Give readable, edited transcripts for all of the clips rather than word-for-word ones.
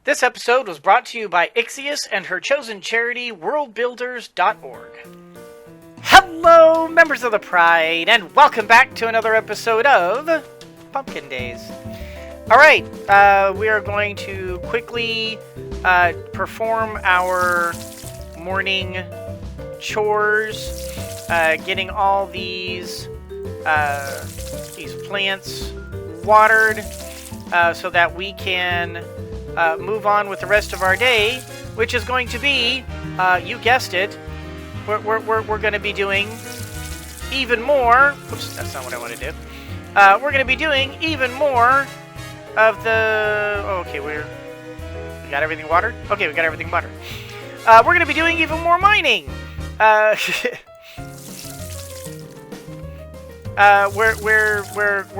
This episode was brought to you by Ixius and her chosen charity, worldbuilders.org. Hello, members of the Pride, and welcome back to another episode of Pumpkin Days. Alright, we are going to quickly perform our morning chores, getting all these plants watered so that we can move on with the rest of our day, which is going to be, you guessed it, we're going to be doing even more. Oops, that's not what I want to do. We're going to be doing even more of the. Oh, okay, we got everything watered. Okay, we got everything watered. We're going to be doing even more mining. We're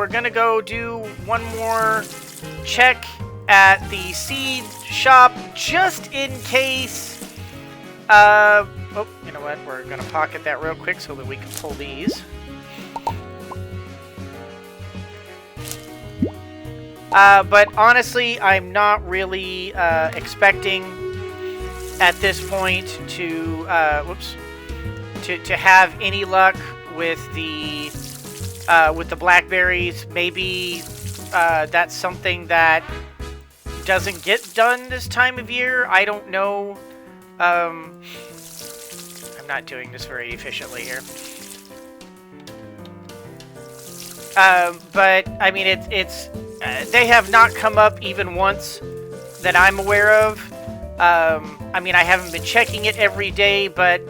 going to go do one more check at the seed shop just in case. Oh, you know what? We're going to pocket that real quick so that we can pull these. But honestly, I'm not really expecting at this point to have any luck with the blackberries. Maybe that's something that doesn't get done this time of year. I don't know. I'm not doing this very efficiently here. But I mean, it's they have not come up even once that I'm aware of. I mean, I haven't been checking it every day, but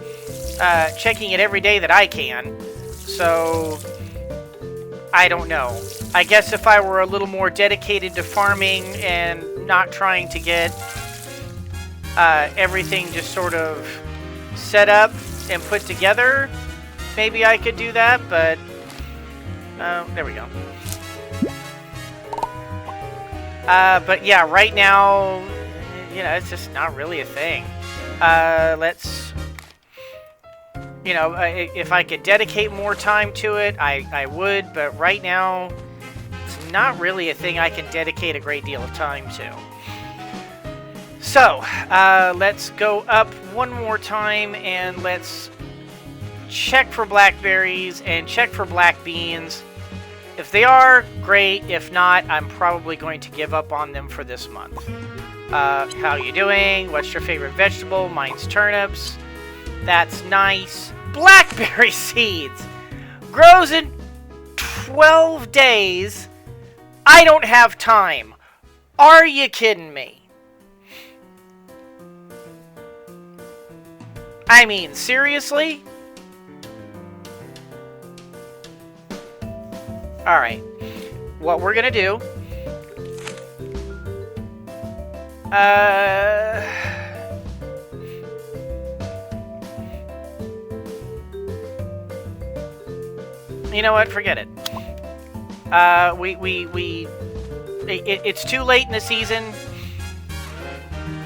checking it every day that I can. So I don't know. I guess if I were a little more dedicated to farming and not trying to get everything just sort of set up and put together, maybe I could do that, but there we go. But yeah, right now, you know, it's just not really a thing. Let's, you know, if I could dedicate more time to it, I would, but right now, it's not really a thing I can dedicate a great deal of time to. So, let's go up one more time and let's check for blackberries and check for black beans. If they are, great. If not, I'm probably going to give up on them for this month. How you doing? What's your favorite vegetable? Mine's turnips. That's nice. Blackberry seeds! Grows in 12 days. I don't have time. Are you kidding me? I mean, seriously? Alright. What we're gonna do... You know what? Forget it. It's too late in the season.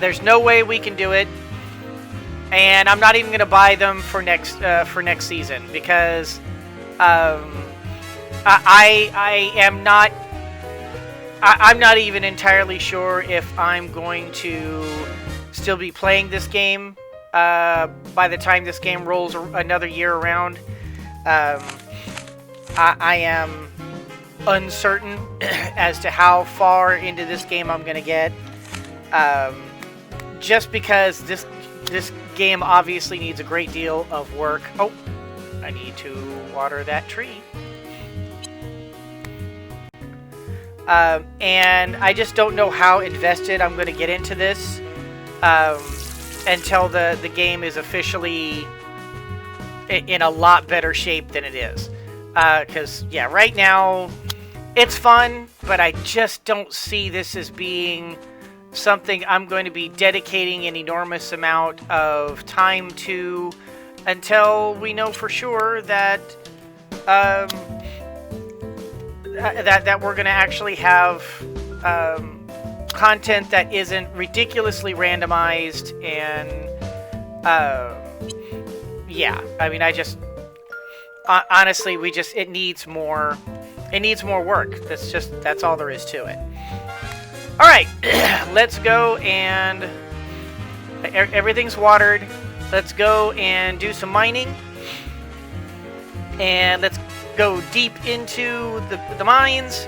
There's no way we can do it. And I'm not even going to buy them for next season because I'm not even entirely sure if I'm going to still be playing this game by the time this game rolls another year around. I am uncertain as to how far into this game I'm going to get. Just because this game obviously needs a great deal of work. Oh, I need to water that tree. And I just don't know how invested I'm going to get into this until the game is officially in a lot better shape than it is. Because, yeah, right now it's fun, but I just don't see this as being something I'm going to be dedicating an enormous amount of time to until we know for sure that that we're going to actually have content that isn't ridiculously randomized and yeah, I mean, I just honestly, it needs more work. That's all there is to it. All right, let's go and everything's watered. Let's go and do some mining. And let's go deep into the mines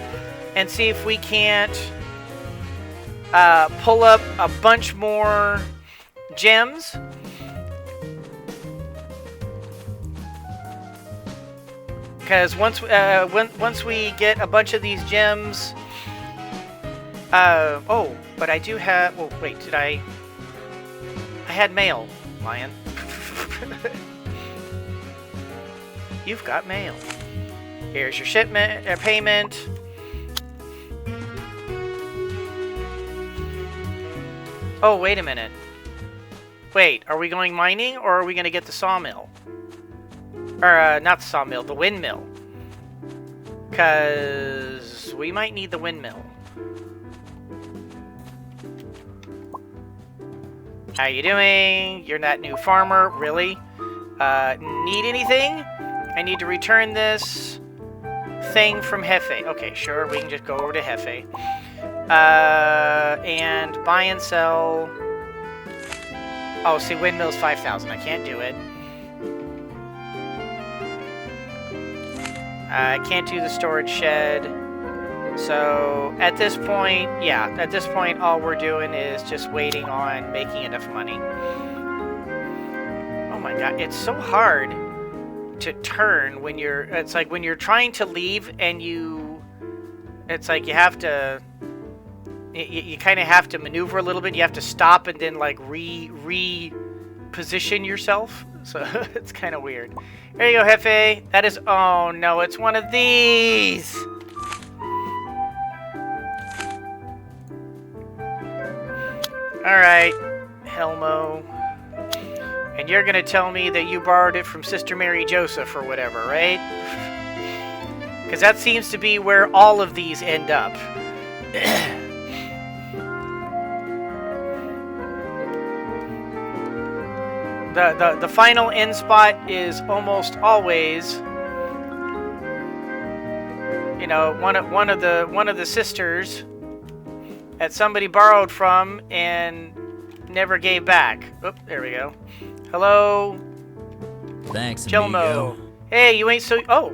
and see if we can't pull up a bunch more gems. Because once we get a bunch of these gems, oh, but I do have. Oh, wait, did I had mail, Lion. You've got mail. Here's your shipment payment. Oh, wait a minute. Wait, are we going mining or are we going to get the sawmill? Or, not the sawmill, the windmill. Because we might need the windmill. How you doing? You're that new farmer, really? Need anything? I need to return this thing from Hefe. Okay, sure, we can just go over to Hefe. And buy and sell. Oh, see, windmill's 5,000. I can't do it. I can't do the storage shed. So, at this point, yeah, at this point, all we're doing is just waiting on making enough money. Oh my god, it's so hard to turn when you're, it's like when you're trying to leave and it's like you have to, you kind of have to maneuver a little bit. You have to stop and then like reposition yourself. So, it's kind of weird. There you go, Hefe. That is, oh no, it's one of these. Alright, Helmo. And you're gonna tell me that you borrowed it from Sister Mary Joseph or whatever, right? Because that seems to be where all of these end up. The final end spot is almost always, you know, one of the sisters that somebody borrowed from and never gave back. Oop, there we go. Hello. Thanks, Jelmo. amigo. Hey, you ain't so. Oh.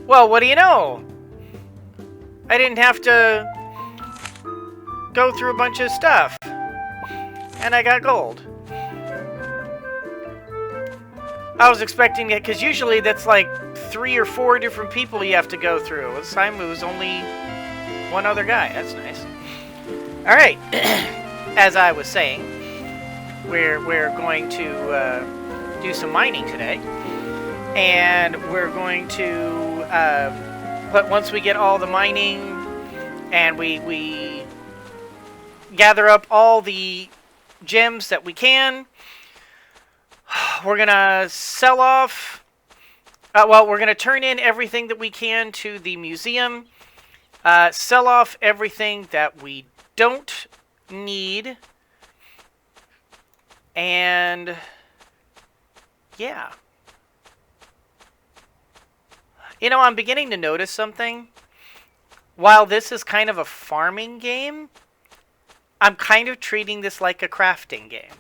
Well, what do you know? I didn't have to go through a bunch of stuff. And I got gold. I was expecting it, because usually that's like 3 or 4 different people you have to go through. This time it was only one other guy. That's nice. Alright. As I was saying, we're going to do some mining today. And we're going to, but once we get all the mining and we gather up all the gems that we can, we're gonna sell off, well, we're gonna turn in everything that we can to the museum, sell off everything that we don't need, and yeah. You know, I'm beginning to notice something. While this is kind of a farming game, I'm kind of treating this like a crafting game.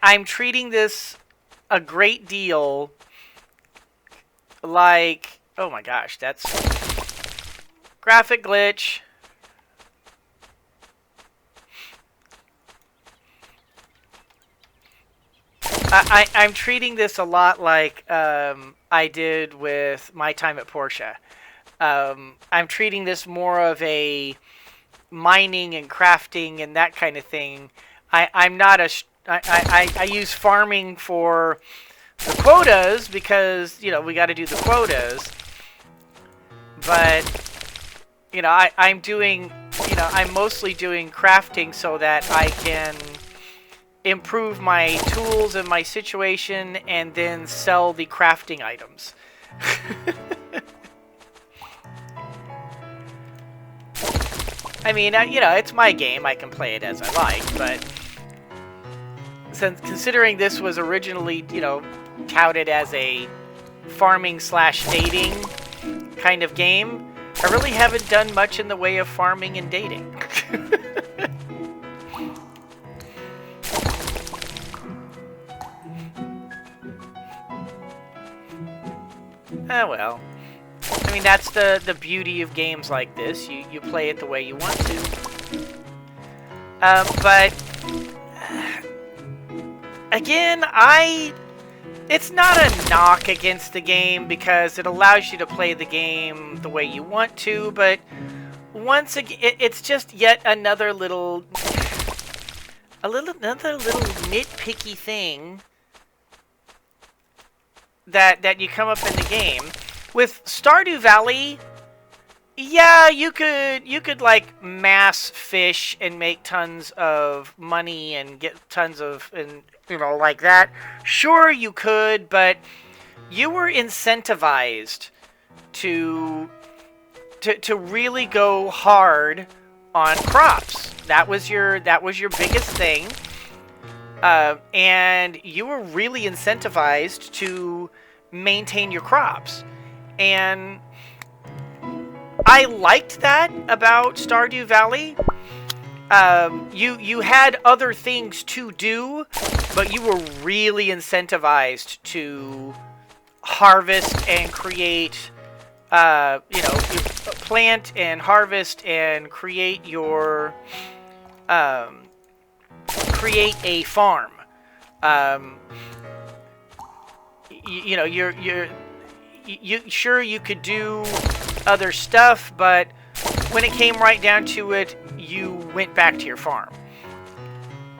I'm treating this a great deal like, oh my gosh, that's graphic glitch. I'm treating this a lot like I did with my time at Porsche. I'm treating this more of a mining and crafting and that kind of thing. I'm not a... I use farming for the quotas because, you know, we got to do the quotas. But, you know, I'm doing... You know, I'm mostly doing crafting so that I can improve my tools and my situation and then sell the crafting items. I mean, you know, it's my game. I can play it as I like, but since considering this was originally, touted as a farming / dating kind of game, I really haven't done much in the way of farming and dating. Oh well. I mean, that's the beauty of games like this. You play it the way you want to. But again, it's not a knock against the game because it allows you to play the game the way you want to, but once again, it's just yet another little nitpicky thing that you come up in the game. With Stardew Valley, yeah, you could like mass fish and make tons of money and get tons of, and like that. Sure, you could, but you were incentivized to really go hard on crops. That was your biggest thing, and you were really incentivized to maintain your crops. And I liked that about Stardew Valley. You had other things to do, but you were really incentivized to harvest and create, plant and harvest and create your, create a farm. Sure, you could do other stuff, but when it came right down to it, you went back to your farm.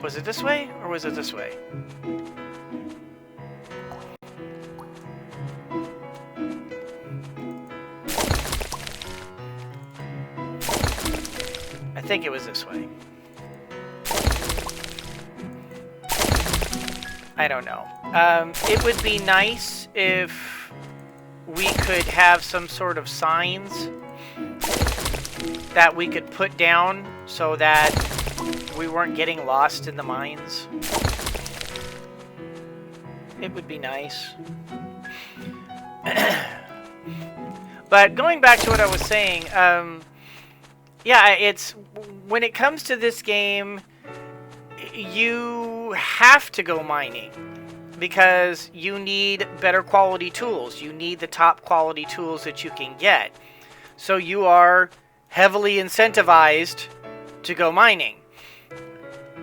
Was it this way, or was it this way? I think it was this way. I don't know. It would be nice if we could have some sort of signs that we could put down so that we weren't getting lost in the mines. It would be nice. But going back to what I was saying, yeah, it's when it comes to this game, you have to go mining. Because you need better quality tools. You need the top quality tools that you can get. So you are heavily incentivized to go mining.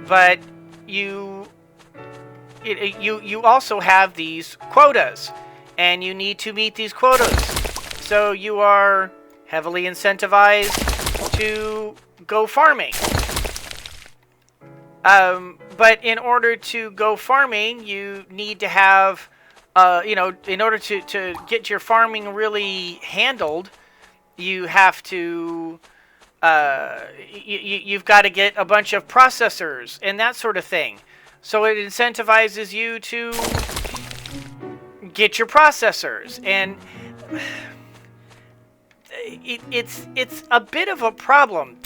But you also have these quotas. And you need to meet these quotas. So you are heavily incentivized to go farming. But in order to go farming, you need to have, in order to get your farming really handled, you have to, you've got to get a bunch of processors and that sort of thing. So it incentivizes you to get your processors, and it's a bit of a problem.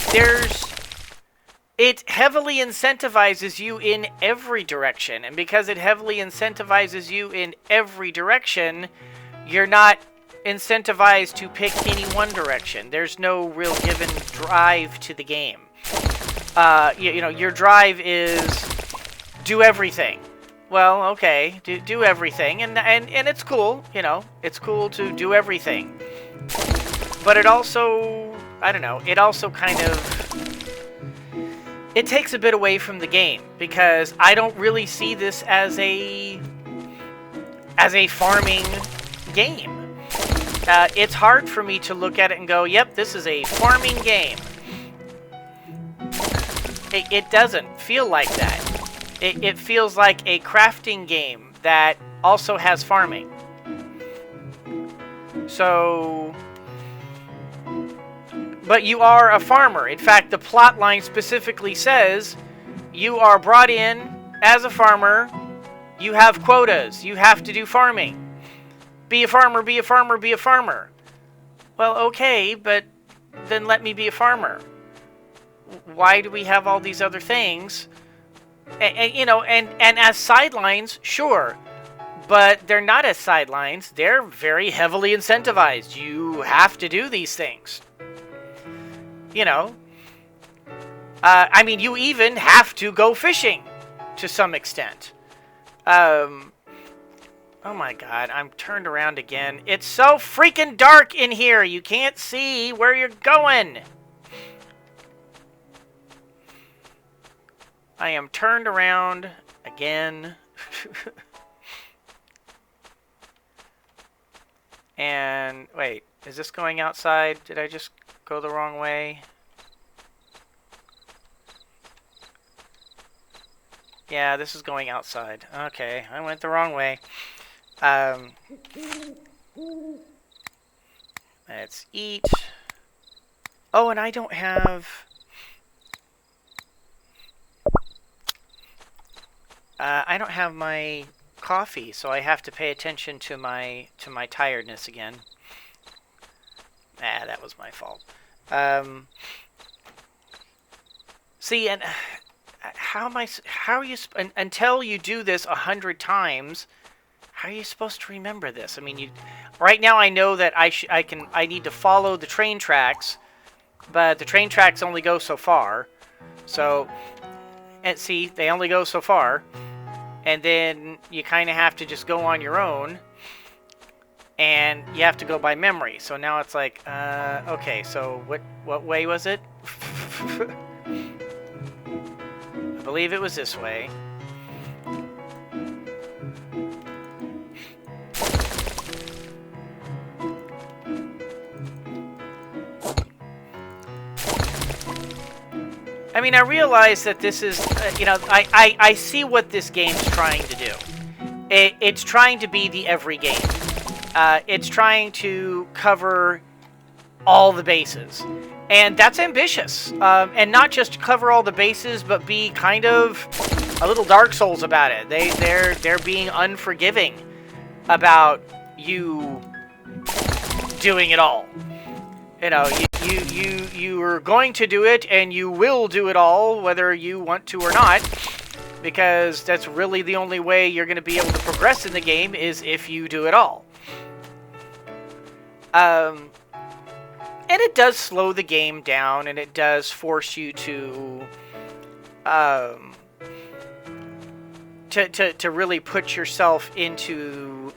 It heavily incentivizes you in every direction, and because it heavily incentivizes you in every direction, you're not incentivized to pick any one direction. There's no real given drive to the game. Your drive is do everything. Well, okay, do everything, and it's cool. It's cool to do everything. But it also, I don't know, it also kind of, it takes a bit away from the game, because I don't really see this as a farming game. It's hard for me to look at it and go, yep, this is a farming game. It doesn't feel like that. It feels like a crafting game that also has farming. So, but you are a farmer. In fact, the plot line specifically says you are brought in as a farmer. You have quotas. You have to do farming. Be a farmer, be a farmer, be a farmer. Well, okay, but then let me be a farmer. Why do we have all these other things And you know, and as sidelines, sure, but they're not as sidelines. They're very heavily incentivized. You have to do these things. You know, I mean, you even have to go fishing to some extent. Oh my God, I'm turned around again. It's so freaking dark in here. You can't see where you're going. I am turned around again. And wait, is this going outside? Did I just go the wrong way? Yeah, this is going outside. Okay, I went the wrong way. Let's eat. Oh, and I don't have... I don't have my coffee, so I have to pay attention to my tiredness again. Ah, that was my fault. See, and how are you until you do this 100 times? How are you supposed to remember this? I mean, right now I know that I need to follow the train tracks, but the train tracks only go so far. So, and see, they only go so far. And then you kind of have to just go on your own, and you have to go by memory. So now it's like, okay, so what way was it? I believe it was this way. I mean, I realize that this is, you know, I see what this game's trying to do. It's trying to be the every game. It's trying to cover all the bases. And that's ambitious. And not just cover all the bases, but be kind of a little Dark Souls about it. They're being unforgiving about you doing it all. You know, you are going to do it, and you will do it all, whether you want to or not, because that's really the only way you're going to be able to progress in the game is if you do it all. And it does slow the game down, and it does force you to really put yourself into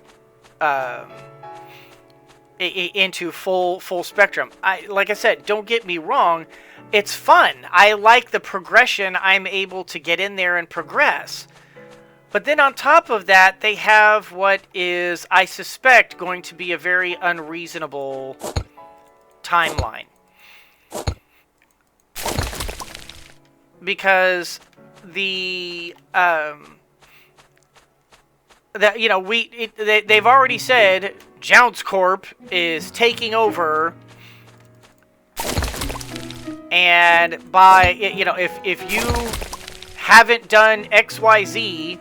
full spectrum. Like I said, don't get me wrong, it's fun. I like the progression. I'm able to get in there and progress. But then on top of that, they have what is, I suspect, going to be a very unreasonable timeline. Because they've already said Jounce Corp is taking over, and by, you know, if you haven't done XYZ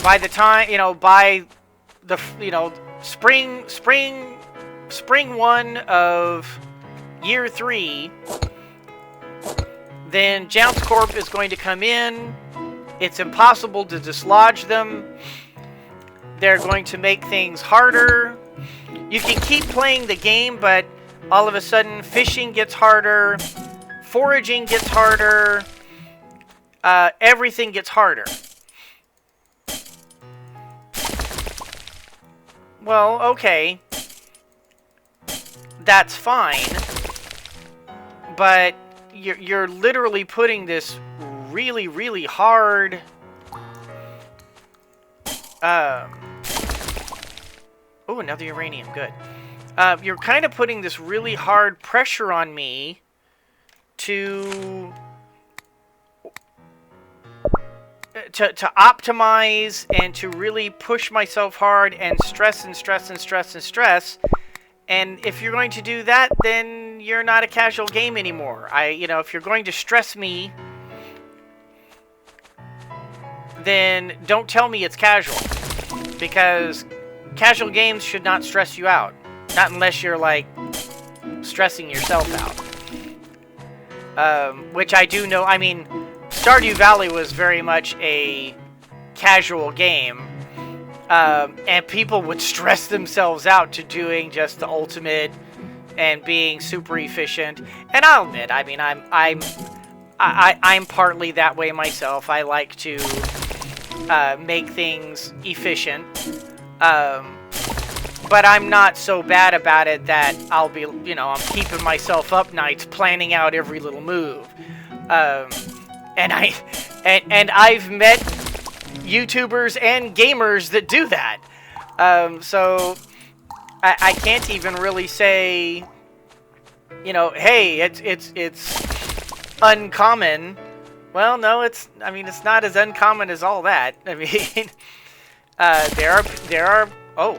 by the time, you know, by the, you know, spring 1 of year 3, then Jounce Corp is going to come in. It's impossible to dislodge them. They're going to make things harder. You can keep playing the game, but all of a sudden fishing gets harder, foraging gets harder, everything gets harder. Well, okay. That's fine. But you're literally putting this really, really hard oh, another uranium, good. You're kind of putting this really hard pressure on me to optimize and to really push myself hard and stress and stress and stress and stress. And if you're going to do that, then you're not a casual game anymore. You know, if you're going to stress me, then don't tell me it's casual. Because casual games should not stress you out. Not unless you're, like, stressing yourself out. Which I do know, I mean, Stardew Valley was very much a casual game, and people would stress themselves out to doing just the ultimate and being super efficient. And I'll admit, I mean, I'm partly that way myself. I like to make things efficient, but I'm not so bad about it that I'll be, I'm keeping myself up nights planning out every little move. And I've met YouTubers and gamers that do that. So I can't even really say, hey, it's uncommon. Well, no, it's not as uncommon as all that. I mean, there are. Oh,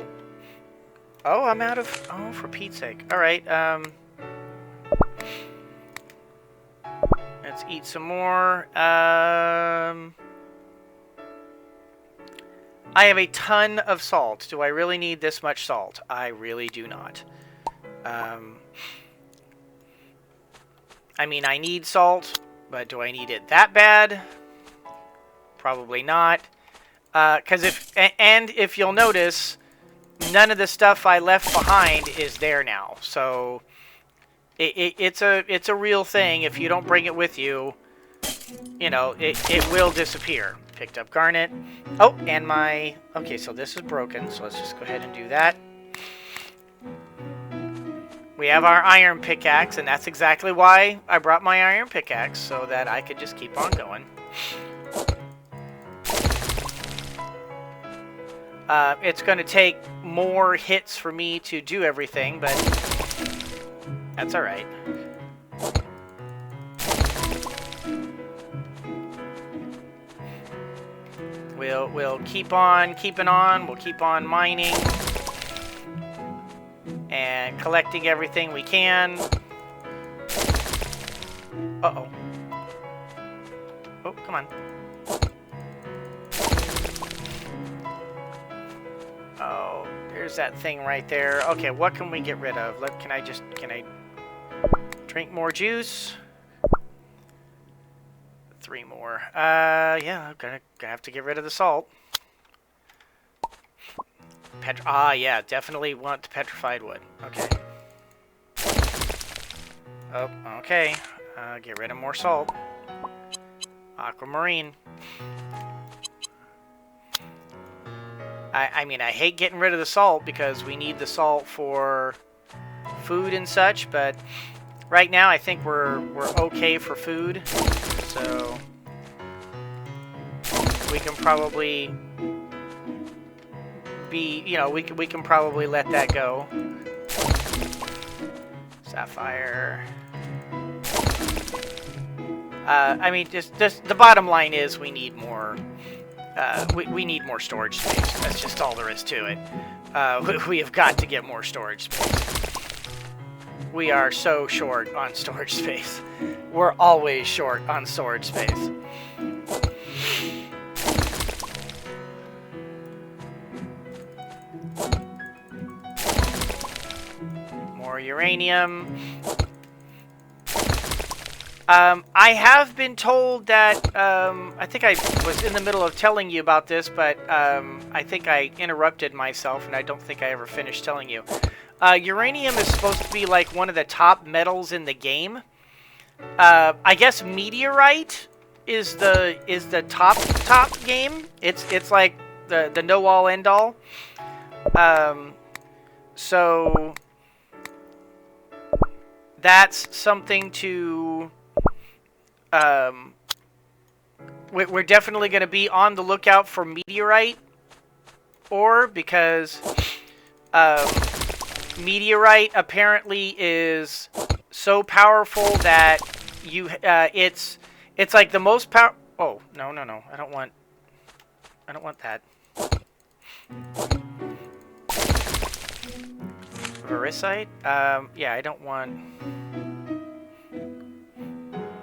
I'm out of. Oh, for Pete's sake! All right. Let's eat some more. I have a ton of salt. Do I really need this much salt? I really do not. I mean, I need salt, but do I need it that bad? Probably not. Because if you'll notice, none of the stuff I left behind is there now. So it's a real thing. If you don't bring it with you, it will disappear. Picked up garnet. Oh, and okay, so this is broken, so let's just go ahead and do that. We have our iron pickaxe, and that's exactly why I brought my iron pickaxe, so that I could just keep on going. It's going to take more hits for me to do everything, but that's alright. We'll keep on keeping on. We'll keep on mining and collecting everything we can. Uh-oh. Oh, come on. Oh, there's that thing right there. Okay, what can we get rid of? Can I drink more juice? 3 more. Yeah, I'm gonna have to get rid of the salt. Yeah, definitely want the petrified wood. Okay. Oh, okay. Get rid of more salt. Aquamarine. I mean, I hate getting rid of the salt because we need the salt for food and such, but right now I think we're okay for food. So we can probably be, we can probably let that go. Sapphire. I mean, just the bottom line is we need more. We need more storage space. That's just all there is to it. We have got to get more storage space. We are so short on storage space. We're always short on storage space. More uranium. I have been told that, I think I was in the middle of telling you about this, but I think I interrupted myself, and I don't think I ever finished telling you. Uranium is supposed to be like one of the top metals in the game. I guess meteorite is the top game. It's like the know all end all. So that's something to. We're definitely going to be on the lookout for meteorite ore, because meteorite apparently is so powerful that it's like the most power. Oh, no, I don't want that. Vericite? Yeah, I don't want.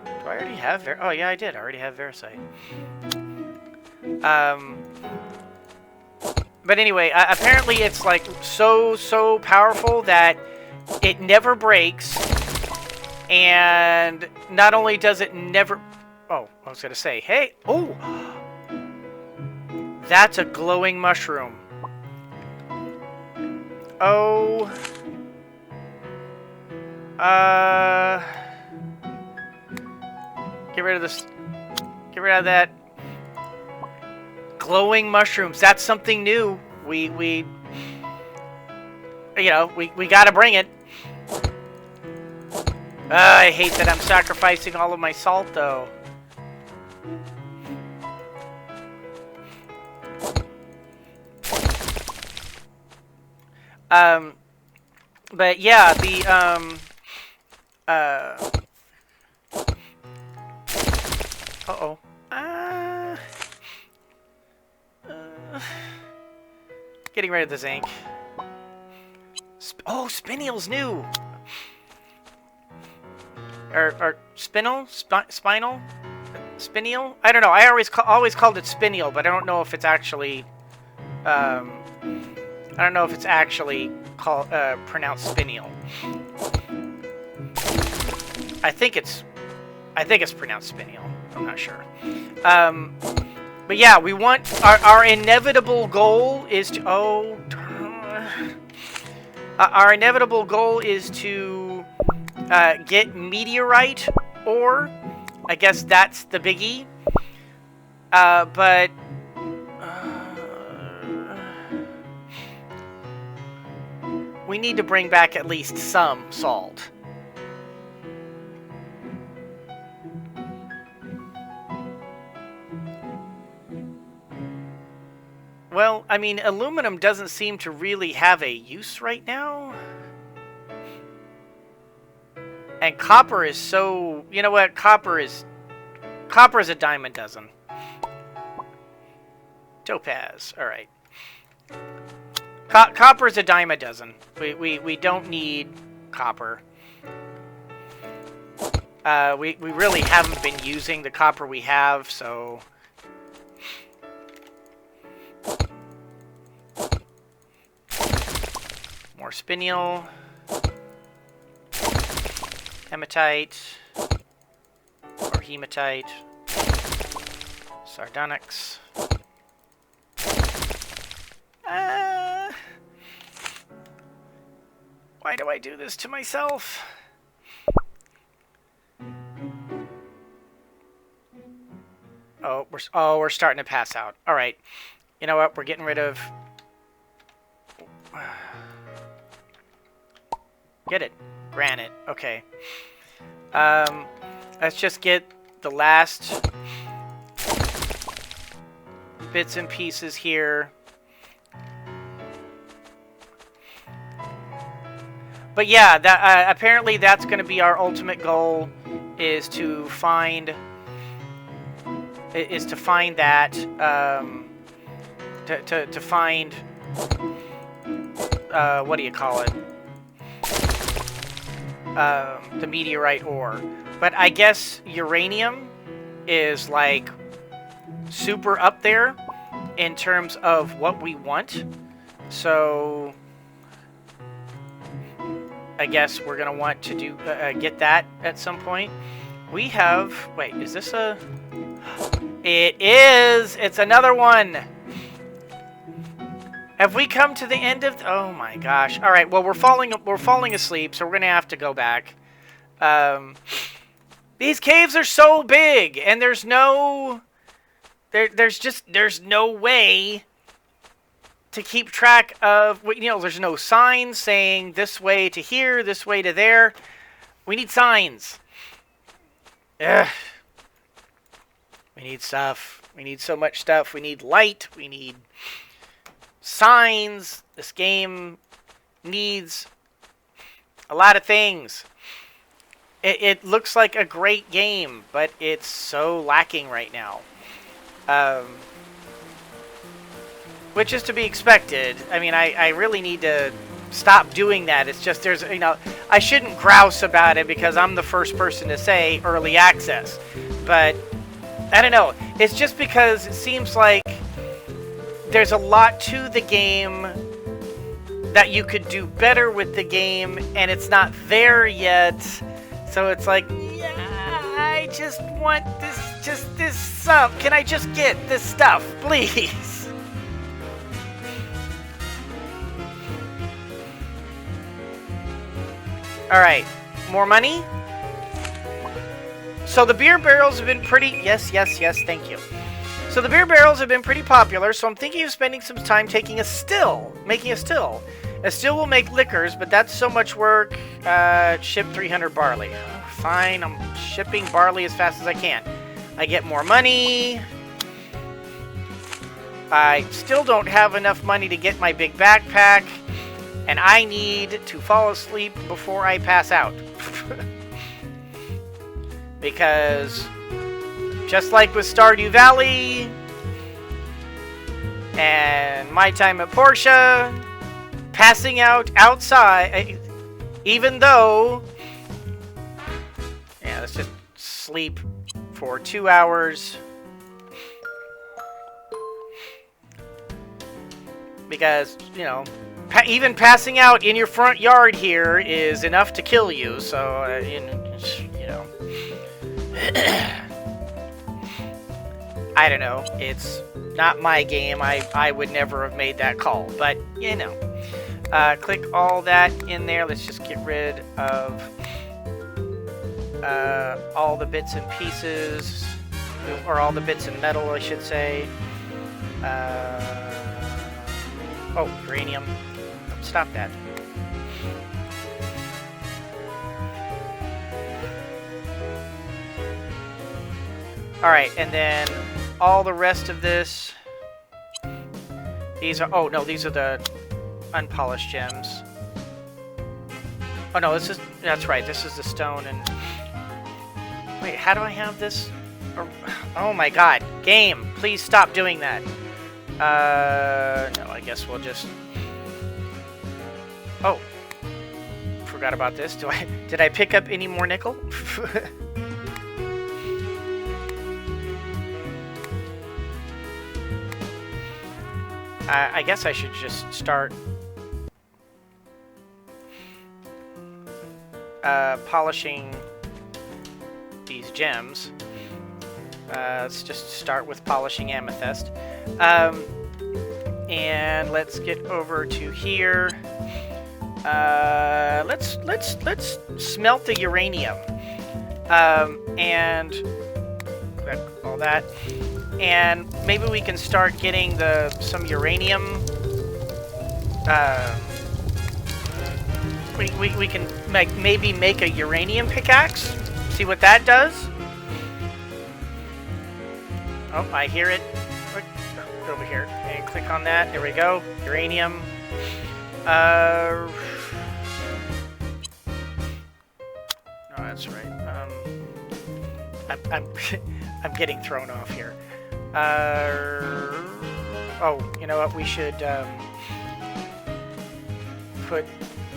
Do I already have oh yeah, I did. I already have Vericite. But anyway, apparently it's like so powerful that it never breaks, and not only does it never. Oh, I was gonna say, hey, oh! That's a glowing mushroom. Oh. Get rid of this. Get rid of that. Glowing mushrooms. That's something new. We gotta bring it. I hate that I'm sacrificing all of my salt, though. But yeah, the, uh-oh. Getting rid of the zinc. Oh, Spinel's new! Or Spinel? Spinal? Spinel? I don't know. I always called it Spinel, but I don't know if it's actually... I don't know if it's actually pronounced Spinel. I think it's pronounced Spinel. I'm not sure. But yeah, we want our inevitable goal is to our inevitable goal is to get meteorite ore. I guess that's the biggie. But we need to bring back at least some salt. Well, I mean, aluminum doesn't seem to really have a use right now. And copper is so... You know what? Copper is a dime a dozen. Topaz. Alright. Copper is a dime a dozen. We don't need copper. We really haven't been using the copper we have, so... More spinel. Hematite. Or hematite. Sardonyx. Why do I do this to myself? Oh, we're starting to pass out. All right. You know what? We're getting rid of... Get it. Granite. Okay. Let's just get the last bits and pieces here. But yeah, that apparently that's going to be our ultimate goal, is to find that to find what do you call it? The meteorite ore. But I guess uranium is like super up there in terms of what we want. So I guess we're gonna want to do get that at some point. We have... Wait, is this a... It is! It's another one! Have we come to the end of... Oh my gosh. Alright, well, we're falling asleep, so we're gonna have to go back. These caves are so big, and there's no... There's no way to keep track of... You know, there's no signs saying this way to here, this way to there. We need signs. Ugh. We need stuff. We need so much stuff. We need light. We need signs. This game needs a lot of things. It looks like a great game, but it's so lacking right now. Which is to be expected. I mean, I really need to stop doing that. It's just there's, you know, I shouldn't grouse about it because I'm the first person to say early access. But I don't know. It's just because it seems like there's a lot to the game that you could do better with the game, and it's not there yet. So it's like, yeah, I just want this stuff. Can I just get this stuff, please? Alright, more money? So the beer barrels have been pretty... Yes, thank you. So the beer barrels have been pretty popular, so I'm thinking of spending some time making a still. A still will make liquors, but that's so much work. Ship 300 barley. Fine, I'm shipping barley as fast as I can. I get more money. I still don't have enough money to get my big backpack. And I need to fall asleep before I pass out. Because just like with Stardew Valley and my time at Portia, passing out outside, even though... Yeah, let's just sleep for 2 hours. Because, you know, even passing out in your front yard here is enough to kill you, so, you know. I don't know. It's not my game. I would never have made that call, but, you know. Click all that in there. Let's just get rid of all the bits and pieces, or all the bits and metal, I should say. Oh, uranium. Stop that. Alright, and then all the rest of this. These are... Oh, no, these are the unpolished gems. Oh, no, this is... That's right, this is the stone and... Wait, how do I have this? Oh my god. Game, please stop doing that. No, I guess we'll just... Oh. Forgot about this. Did I pick up any more nickel? I guess I should just start polishing these gems. Let's just start with polishing amethyst. And let's get over to here. Let's smelt the uranium. And grab all that. And maybe we can start getting some uranium. We can maybe make a uranium pickaxe. See what that does. Oh, I hear it. Over here. And click on that. There we go. Uranium. No, that's right. I'm getting thrown off here. Oh, you know what? We should put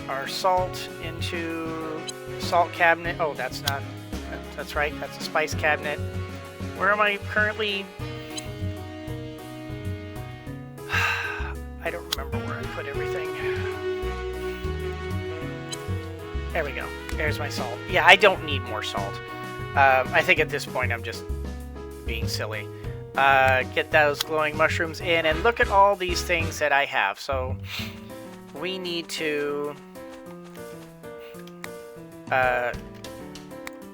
our salt into the salt cabinet. Oh, that's not... That's right. That's a spice cabinet. Where am I currently? I don't remember where I put everything. There we go. There's my salt. Yeah, I don't need more salt. I think at this point I'm just being silly. Get those glowing mushrooms in, and look at all these things that I have. So we need to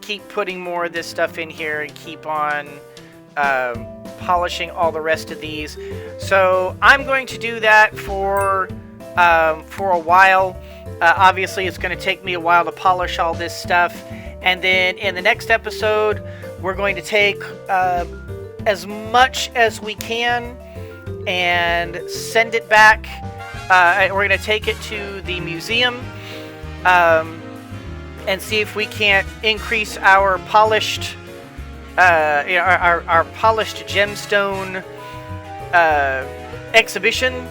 keep putting more of this stuff in here and keep on polishing all the rest of these. So I'm going to do that for a while. Obviously, it's going to take me a while to polish all this stuff. And then in the next episode, we're going to take as much as we can and send it back. We're going to take it to the museum and see if we can't increase our polished, our polished gemstone exhibition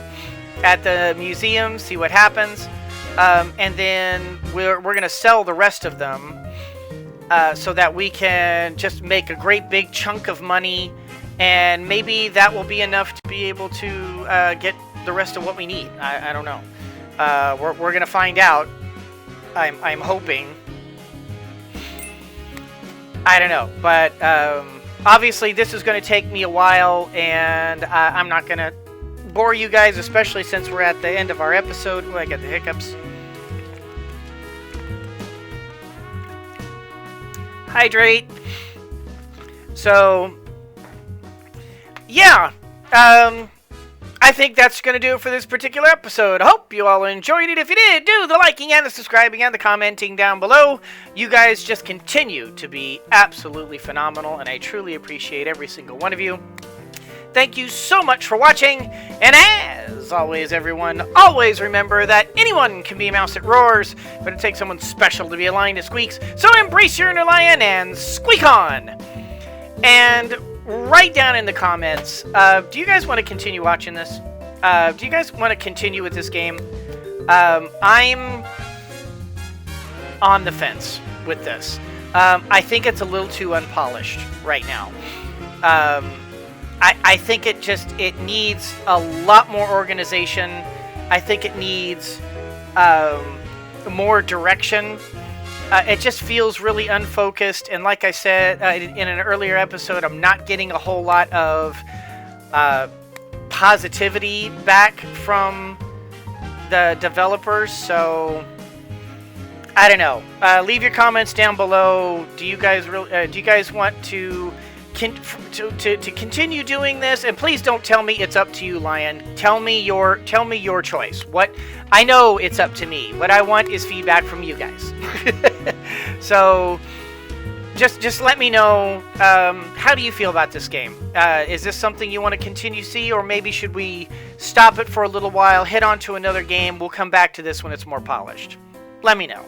at the museum. See what happens, and then we're going to sell the rest of them. So that we can just make a great big chunk of money, and maybe that will be enough to be able to get the rest of what we need. I don't know. We're gonna find out. I'm hoping. I don't know, but obviously this is going to take me a while, and I'm not going to bore you guys, especially since we're at the end of our episode. Oh, I got the hiccups. Hydrate. So, yeah, I think that's going to do it for this particular episode. I hope you all enjoyed it. If you did, do the liking and the subscribing and the commenting down below. You guys just continue to be absolutely phenomenal, and I truly appreciate every single one of you. Thank you so much for watching, and as always, everyone, always remember that anyone can be a mouse that roars, but it takes someone special to be a lion that squeaks. So embrace your inner lion and squeak on! And write down in the comments, do you guys want to continue watching this? Do you guys want to continue with this game? I'm on the fence with this. I think it's a little too unpolished right now. I think it needs a lot more organization. I think it needs more direction. It just feels really unfocused, and like I said in an earlier episode, I'm not getting a whole lot of positivity back from the developers, so I don't know. Leave your comments down below. Do you guys want to continue doing this? And please don't tell me it's up to you, Lion. Tell me your choice. What I know it's up to me. What I want is feedback from you guys. So just let me know, how do you feel about this game? Is this something you want to continue to see, or maybe should we stop it for a little while, head on to another game? We'll come back to this when it's more polished. Let me know.